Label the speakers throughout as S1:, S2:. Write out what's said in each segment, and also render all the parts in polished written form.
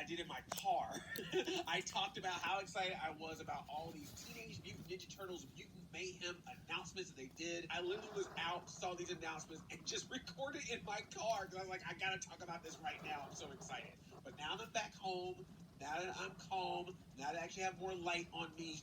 S1: did in my car. I talked about how excited I was about all these Teenage Mutant Ninja Turtles Mutant Mayhem announcements that they did. I literally was out, saw these announcements, and just recorded in my car because I was like, I gotta talk about this right now. I'm so excited. But now that I'm back home, now that I'm calm, now that I actually have more light on me,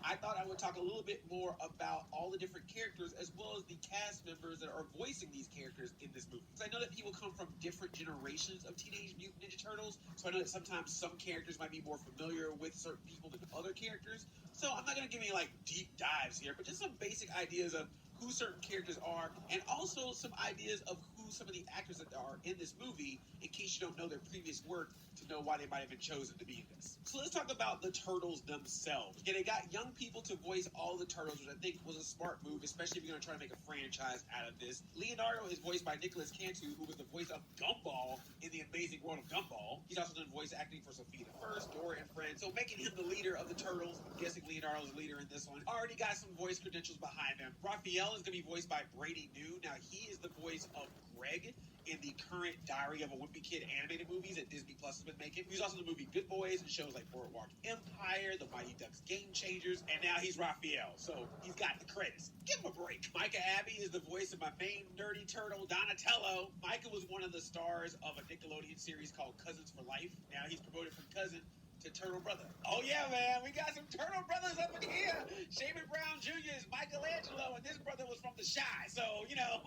S1: I thought I would talk a little bit more about all the different characters as well as the cast members that are voicing these characters in this movie. So I know that people come from different generations of Teenage Mutant Ninja Turtles, so I know that sometimes some characters might be more familiar with certain people than other characters. So I'm not going to give any like deep dives here, but just some basic ideas of who certain characters are, and also some ideas of who some of the actors that are in this movie, in case you don't know their previous work, to know why they might have been chosen to be in this. So let's talk about the Turtles themselves. Yeah, they got young people to voice all the Turtles, which I think was a smart move, especially if you're going to try to make a franchise out of this. Leonardo is voiced by Nicholas Cantu, who was the voice of Gumball in The Amazing World of Gumball. He's also done voice acting for Sophia the First, Dora and Friends, so making him the leader of the Turtles. I'm guessing Leonardo's the leader in this one. Already got some voice credentials behind him. Raphael is going to be voiced by Brady New. Now, he is the voice of Greg in the current Diary of a Wimpy Kid animated movies that Disney Plus has been making. He's also in the movie Good Boys and shows like Boardwalk Empire, The Mighty Ducks Game Changers, and now he's Raphael, so he's got the credits. Give him a break. Micah Abbey is the voice of my main nerdy turtle, Donatello. Micah was one of the stars of a Nickelodeon series called Cousins for Life. Now he's promoted from cousin to Turtle Brother. Oh yeah, man, we got some Turtle Brothers up in here. Shavin Brown Jr. is Michelangelo, and this brother was from The Chi, so, you know,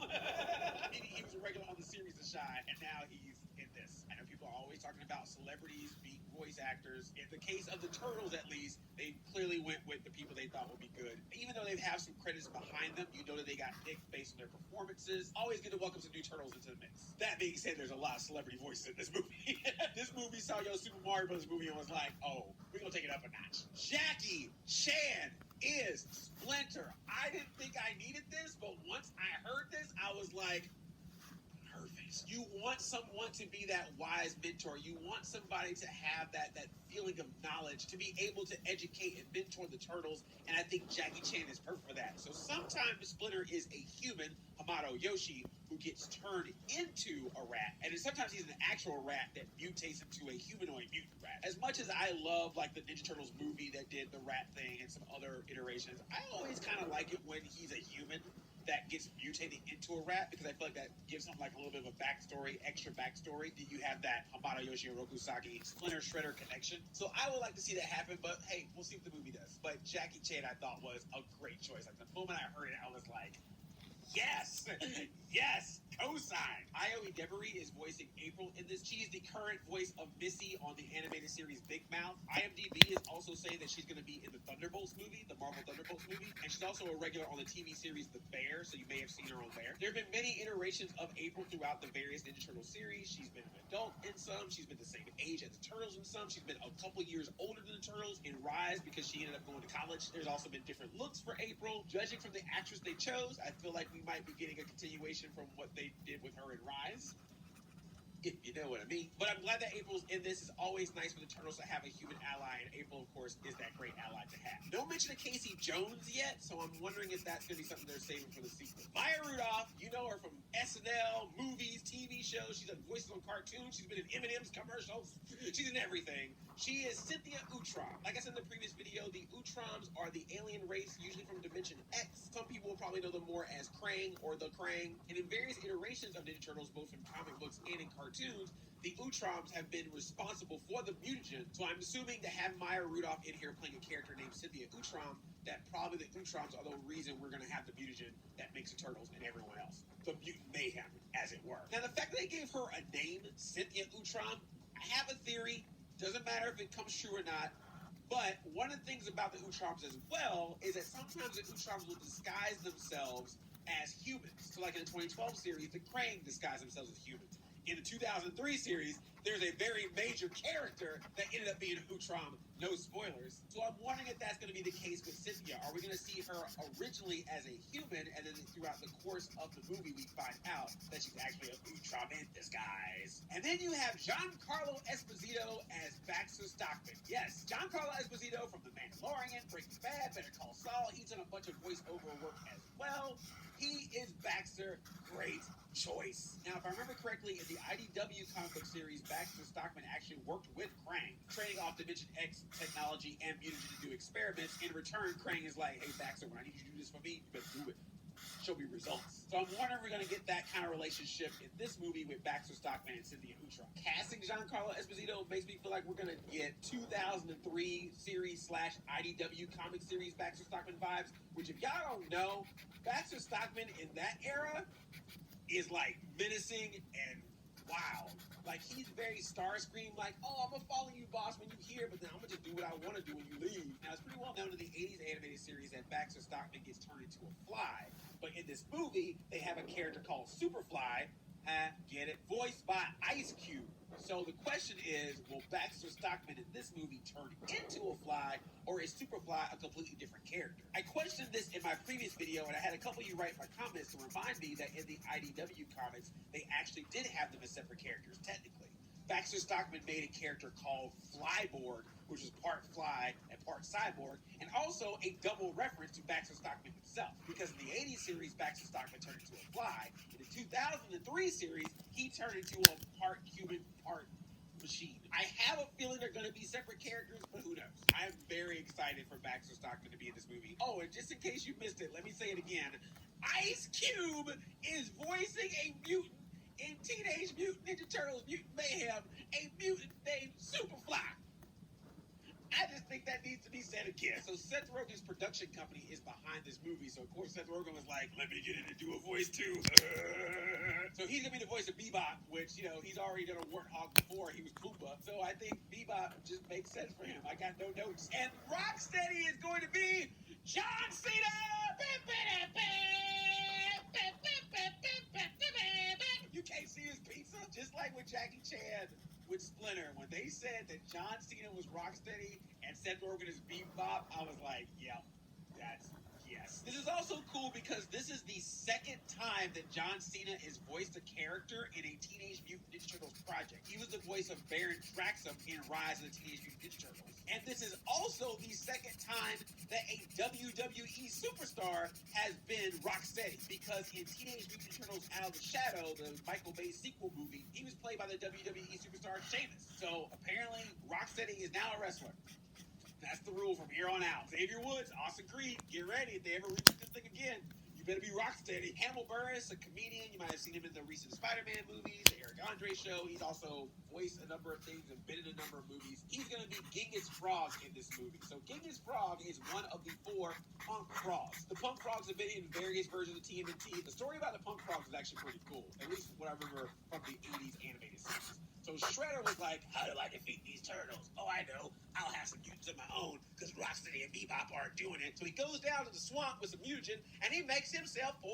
S1: he was a regular on the series The Chi, and now he's in this. I know people are always talking about celebrities being voice actors. In the case of the Turtles, at least, they clearly went with the people they thought would be good. Even though they have some credits behind them, you know that they got picked based on their performances. Always good to welcome some new Turtles into the mix. That being said, there's a lot of celebrity voices in this movie. This movie saw your Super Mario Bros. Movie and was like, oh, we're gonna take it up a notch. Jackie Chan is Splinter. I didn't think I needed this, but once I heard this, I was like, perfect. You want someone to be that wise mentor. You want somebody to have that feeling of knowledge, to be able to educate and mentor the Turtles, and I think Jackie Chan is perfect for that. So sometimes Splinter is a human, Hamato Yoshi, who gets turned into a rat, and then sometimes he's an actual rat that mutates into a humanoid mutant rat. As much as I love like the Ninja Turtles movie that did the rat thing and some other iterations, I always kind of like it when he's a human that gets mutated into a rat, because I feel like that gives him like a little bit of a backstory, extra backstory. Do you have that Hamato Yoshi and Rokusaki Splinter Shredder connection? So I would like to see that happen, but hey, we'll see what the movie does. But Jackie Chan I thought was a great choice. Like the moment I heard it, I was like, yes, yes, cosign. Ioe Devery is voicing April in this. She's the current voice of Missy on the animated series Big Mouth. IMDb is also saying that she's going to be in the Thunderbolts movie, the Marvel Thunderbolts movie, and she's also a regular on the TV series The Bear, so you may have seen her on there. There have been many iterations of April throughout the various Ninja Turtle series. She's been an adult in some, she's been the same age as the Turtles in some, she's been a couple years older than the Turtles in Rise because she ended up going to college. There's also been different looks for April. Judging from the actress they chose, I feel like we might be getting a continuation from what they did with her in Rise, if you know what I mean. But I'm glad that April's in this. It's always nice for the Turtles to have a human ally, and April, of course, is that great ally to have. No mention of Casey Jones yet, so I'm wondering if that's going to be something they're saving for the sequel. Maya Rudolph, you know her from SNL, movies, TV shows. She's done voices on cartoons. She's been in M&M's commercials. She's in everything. She is Cynthia Utrom. Like I said in the previous video, the Utroms are the alien race, usually from Dimension X. Some people will probably know them more as Krang or the Krang. And in various iterations of Ninja Turtles, both in comic books and in cartoons, the Utroms have been responsible for the mutagen. So I'm assuming to have Maya Rudolph in here playing a character named Cynthia Utrom, that probably the Utroms are the reason we're going to have the mutagen that makes the Turtles and everyone else. The mutant mayhem, as it were. Now, the fact that they gave her a name, Cynthia Utrom, I have a theory. Doesn't matter if it comes true or not. But one of the things about the Utroms as well is that sometimes the Utroms will disguise themselves as humans. So like in the 2012 series, the Krang disguise themselves as humans. In the 2003 series, there's a very major character that ended up being an Utrom. No spoilers. So I'm wondering if that's going to be the case with Cynthia. Are we going to see her originally as a human, and then throughout the course of the movie, we find out that she's actually an Utrom in disguise? And then you have Giancarlo Esposito as Baxter Stockman. Yes, Giancarlo Esposito from The Mandalorian, Breaking Bad, Better Call Saul. He's done a bunch of voiceover work as well. He is Baxter. Great choice. Now, if I remember correctly, in the IDW comic book series, Baxter Stockman actually worked with Krang, trading off Dimension X technology and mutagen to do experiments. In return, Krang is like, hey, Baxter, when I need you to do this for me, you better do it. Show me results. So I'm wondering if we're going to get that kind of relationship in this movie with Baxter Stockman and Cynthia Neutron. Casting Giancarlo Esposito makes me feel like we're going to get 2003 series / IDW comic series Baxter Stockman vibes, which if y'all don't know, Baxter Stockman in that era is like menacing and wild. Like, he's very Starscream, like, oh, I'm gonna follow you, boss, when you here, but then I'm gonna just do what I want to do when you leave. Now, it's pretty well known in the 80s animated series that Baxter Stockman gets turned into a fly. But in this movie, they have a character called Superfly, get it, voiced by Ice Cube. So the question is, will Baxter Stockman in this movie turn into a fly, or is Superfly a completely different character? I questioned this in my previous video, and I had a couple of you write my comments to remind me that in the IDW comics, they actually did have them as separate characters, technically. Baxter Stockman made a character called Flyborg, which was part fly and part cyborg, and also a double reference to Baxter Stockman himself. Because in the 80s series, Baxter Stockman turned into a fly. In the 2003 series, he turned into a part human, part machine. I have a feeling they're going to be separate characters, but who knows? I'm very excited for Baxter Stockman to be in this movie. Oh, and just in case you missed it, let me say it again. Ice Cube is voicing a mutant in Teenage Mutant Ninja Turtles Mutant Mayhem, a mutant named Superfly. I just think that needs to be said again. So Seth Rogen's production company is behind this movie. So of course Seth Rogen was like, let me get in and do a voice too. So he's gonna be the voice of Bebop, which, you know, he's already done a Warthog before. He was Koopa. So I think Bebop just makes sense for him. I got no notes. And Rocksteady is going to be John Cena. You can't see his pizza? Just like with Jackie Chan with Splinter. When they said that John Cena was Rocksteady and Seth Rogen is Bebop, I was like, yep, that's yes. This is also cool because this is the second time that John Cena has voiced a character in a Teenage Mutant Ninja Turtles project. He was the voice of Baron Traxxum in Rise of the Teenage Mutant Ninja Turtles. And this is also the second time that a WWE superstar has been Rocksteady, because in Teenage Mutant Ninja Turtles Out of the Shadow, the Michael Bay sequel movie, he was played by the WWE superstar Sheamus. So apparently Rocksteady is now a wrestler. That's the rule from here on out. Xavier Woods, Austin Creed, get ready. If they ever reboot this thing again, you better be Rocksteady. Hannibal Buress, a comedian. You might have seen him in the recent Spider-Man movies, the Eric Andre show. He's also voiced a number of things and been in a number of movies. He's going to be Genghis Frog in this movie. So Genghis Frog is one of the 4 punk frogs. The punk frogs have been in various versions of TMNT. The story about the punk frogs is actually pretty cool, at least what I remember from the 80s animated series. So Shredder was like, how do I defeat these turtles? Oh, I know. I'll have some mutants of my own, because Rocksteady and Bebop aren't doing it. So he goes down to the swamp with some mutagen, and he makes himself 4